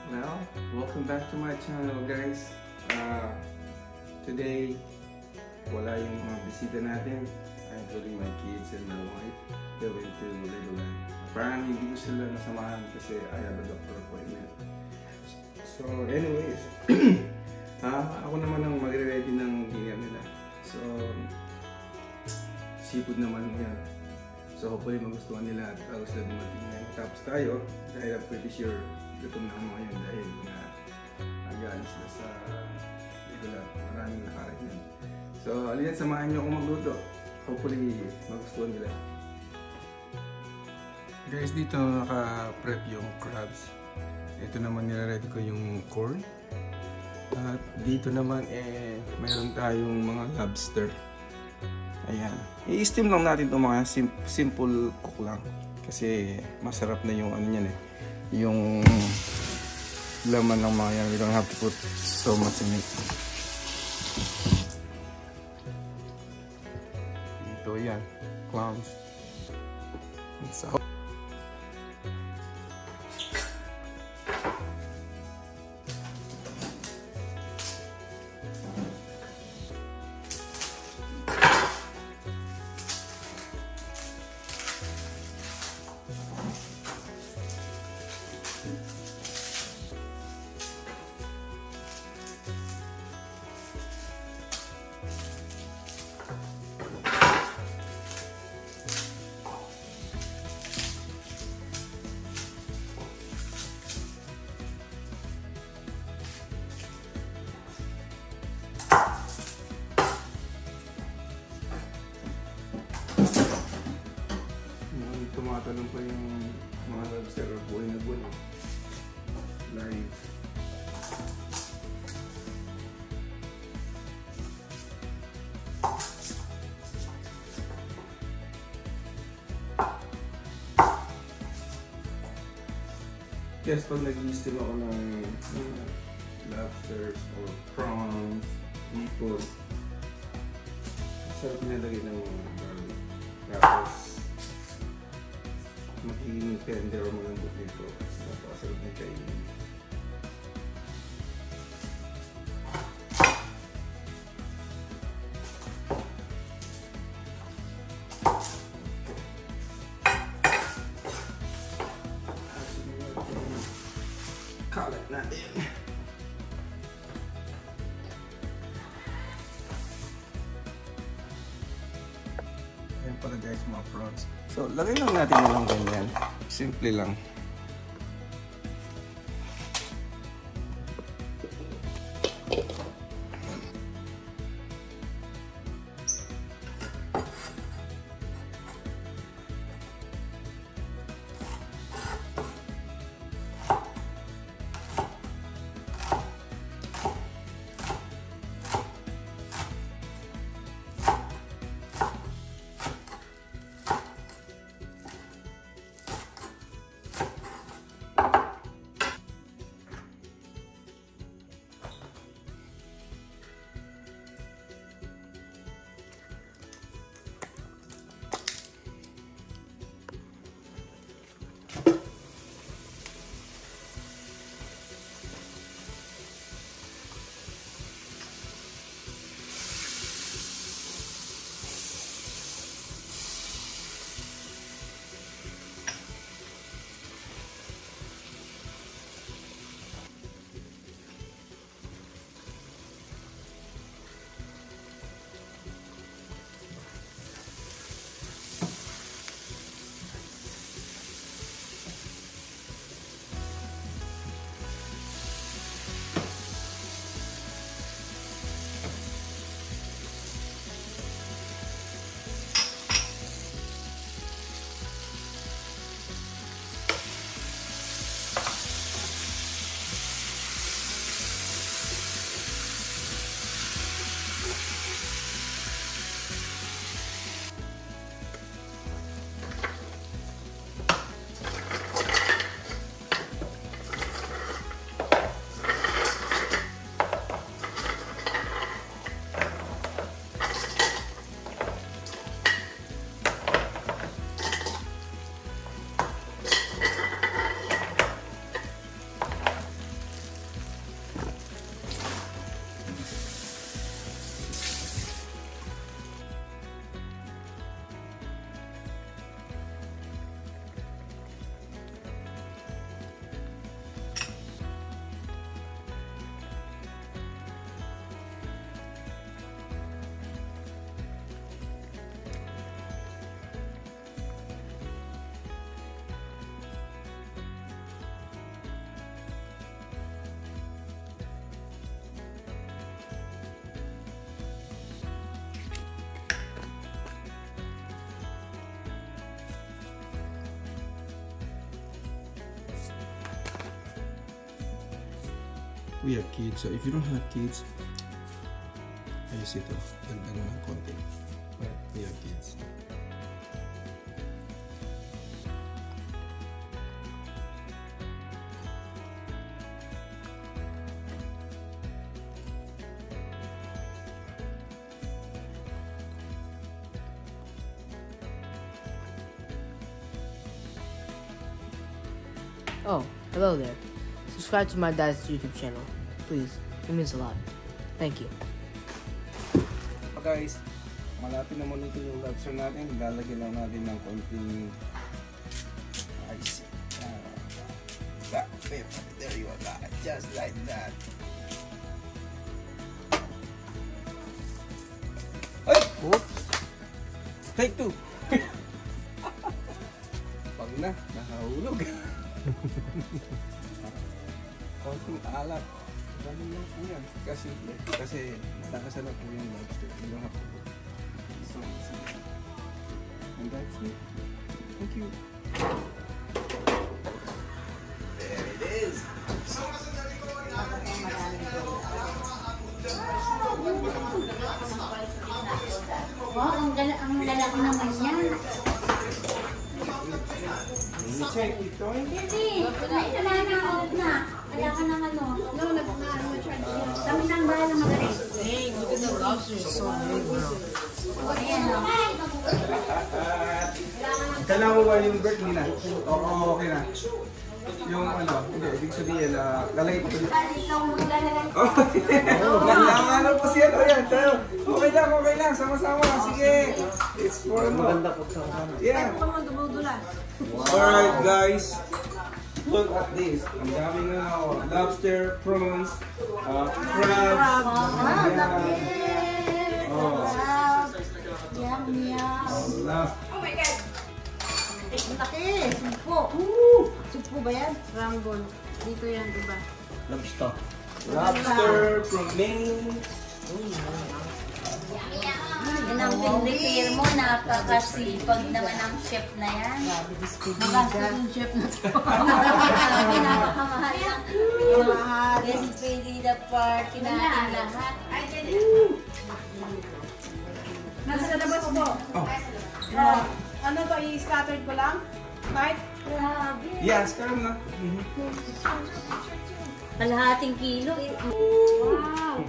Well, welcome back to my channel, guys. Today, wala yung mga bisita natin, including my kids and my wife. They went to Legoland. Apparently, hindi ko sila nasamahan kasi I have a doctor appointment. So, anyways, ako naman ang magre-ready ng dinner nila. So, seafood naman yan. So, hopefully magustuhan nila at bago sila dumating ngayon. Tapos tayo, dahil I'm pretty sure gutom na mga yun dahil nag-aalis sila sa Legoland. Maraming nakarin yan. So, alin, samahan nyo akong magluto. Hopefully magustuhan nila. Guys, dito naka-prep yung crabs. Ito naman nire-ready ko yung corn. At dito naman mayroon tayong mga lobster. Ayan. I-steam lang natin itong mga simple cook lang. Kasi masarap na yung ano yan eh. Yung laman ng mga yan. We don't have to put so much in it. Dito yan. Clams. So, tumatalong pa yung mga lobster or buhay na buhay. Live. Yes, pag nag-i-steam ako ng lobsters or prawns, hipon, sarap nilagay ng garlic. Tapos magiging tender o malambot nito. Napakasarap na kainin. Kalat natin. Ayan pala guys, mga prawns. So, lagay lang natin na lang ganyan. Simple lang. we have kids. So if you don't have kids, ayos ito. Dagdag ng konti. But we have kids. Oh, hello there. Subscribe to my dad's YouTube channel, please. It means a lot. Thank you. Guys, malapit naman ito yung lobster natin. Lalagyan lang natin ng konting ice. There you are. Just like that. Ay! Oops! Take two! Pag na, nakahulog. Konting alat. Ganun lang po yan. Kasi matakasan na po yung lobster. Yung hapon. So, and that's it. Thank you. There it is. Wow, ang lalaki naman yan. Check ito. Hindi, wala na, off na. Wala ka ng ano. No, kami nang bahala magaling. Hey, look at the lobster. It's so big, bro. Ayan, no? Kailangan ko ba yung bird nila? Oo, okay na. Yung ano, hindi, ibig sabihin, lalagay ko dito. Ikaw maglalagay. Nangangalan po siya. Ayan, tayo. Okay lang. Sama-sama. Sige. It's for ano. Maganda po sa sama. Yeah. Alright, guys. Look at this. Ang daming lobster, prawns, crabs. Yum, yum. Oh my God. Laki. Sumpo. Sumpo ba yan? Ranggol. Dito yan, diba? Lobster from Maine. Yan ang pin-repair mo. Napakasipag naman ang chef na yan. Magastos yung chef na to. Napakamahal lang. Yes, pili the party natin lahat. Nasa labas po. Oh. Ano to, i-scattered ko lang? Right? Grabe. Yes, karon na. Kalahating kilo. Wow.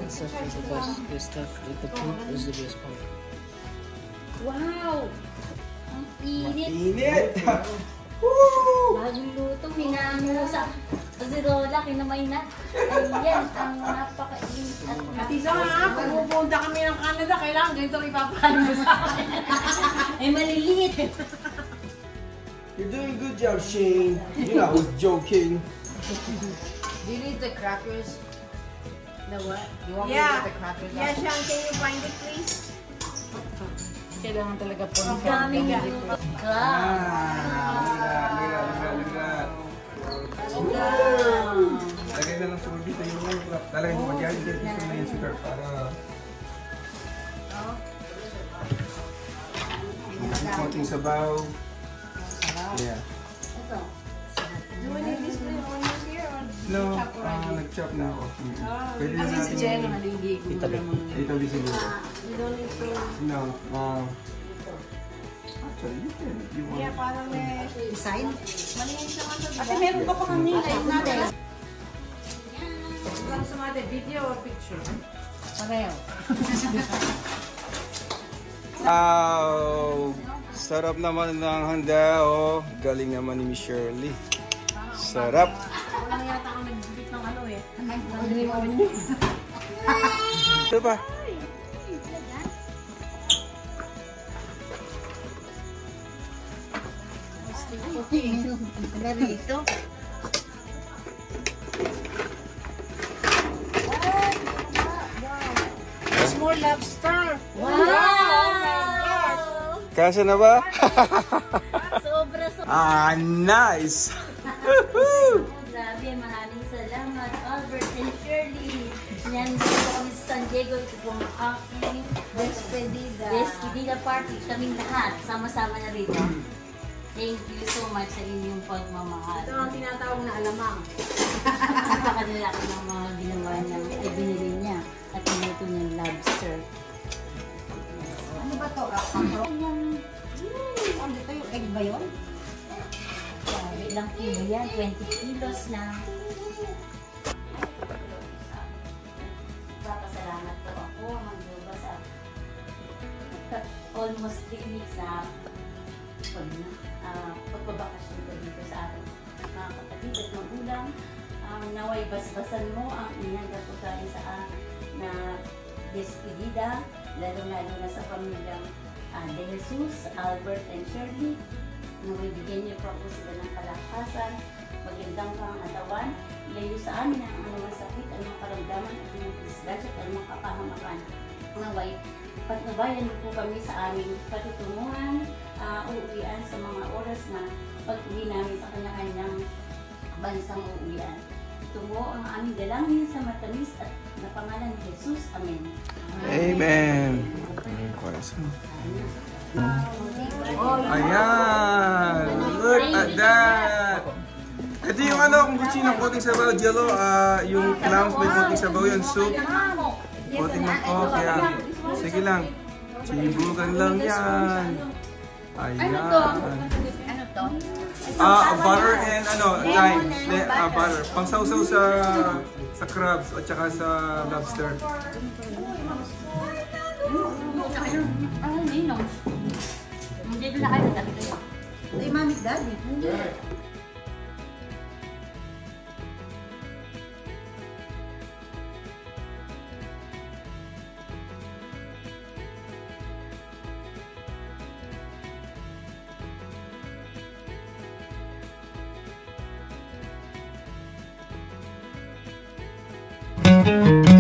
This stuff is the best. This stuff, the poop is the best part. Wow. Ang init. Init! Bagong luto, minamusa. Kasi Rola, kinamay na. Ayan, ang napaka-init. At isa nga, kung pupunta kami ng Canada, kailangan ganito ipapakain mo sa akin. Ay, maliliit. You're doing a good job, Shane. You know, I was joking. Do you need the crackers? The what? You want Yeah. me to get the crackers? Yeah, Sean, can you find it, please? Kailangan talaga po Ang daming luto. Wow. Lagay na lang siguro dito yung wrap. Talagay mo dyan, dito na yung sugar para... konting sabaw. Yeah. Ito. Do we need this onions here or No, chop already? nag-chop na ako. Pwede na Kasi si natin. Jello naliligo. Itabi siguro. You don't need to... No. Actually, you can. If you want. Yeah, parang may... Design? Maliit siya nga ito, Ate, diba? meron pa pang nilay natin. Gusto sa mga video or picture? Pareho. Wow! Sarap naman ng handa, oh. Galing naman ni Miss Shirley. Sarap. Wala yata ako nag-bit ng ano eh. Ito pa. Wala rito. There's more lobster! Wow! Kasya na ba? Sobra. Nice! Grabe, maraming salamat, Albert and Shirley. Yan, dito kami sa San Diego. Ito po ang aking Despedida party. Kaming lahat, sama-sama na rito. Thank you so much sa inyong pagmamahal. Ito ang tinatawag na alamang. Napakalalaki ng mga ginawa niya, ay binili niya at pinuto niyang lobster. Ano ba to? Ano dito yung egg ba yun? Grabe, ilang kilo yan? 20 kilos na. Papasalamat po ako, magduba sa almost 3 weeks na pagbabakasyon ko dito sa ating mga kapatid at magulang. Naway basbasan mo ang inihanda po tayo sa na despedida, lalo-lalo na sa pamilyang De Jesus, Albert and Shirley. Naway bigyan niyo po ako sila ng kalakasan, magandang pangatawan, ilayo sa amin ang anumang sakit, anumang karamdaman, anumang disgrasya, anumang kapahamakan. Naway patnubayan niyo po kami sa aming patutunguhan, uuwian sa mga oras na pag-uwi namin sa kanya-kanyang bansang uuwian. Ito po ang aming dalangin sa matamis at na pangalan ni Jesus. Amen. Amen. Ayan! Look at that! Ito yung ano, kung gusto ng konting sabaw, jello, yung clams may konting sabaw yun, soup, konting ng coke, yan. Sige lang, chibugan lang yan. Ayan. Ano to? Butter and ano, lime. Butter. Pangsawsaw sa crabs at saka sa lobster. Ninong. Hindi na kayo dati. Ay, mami's daddy. Thank you.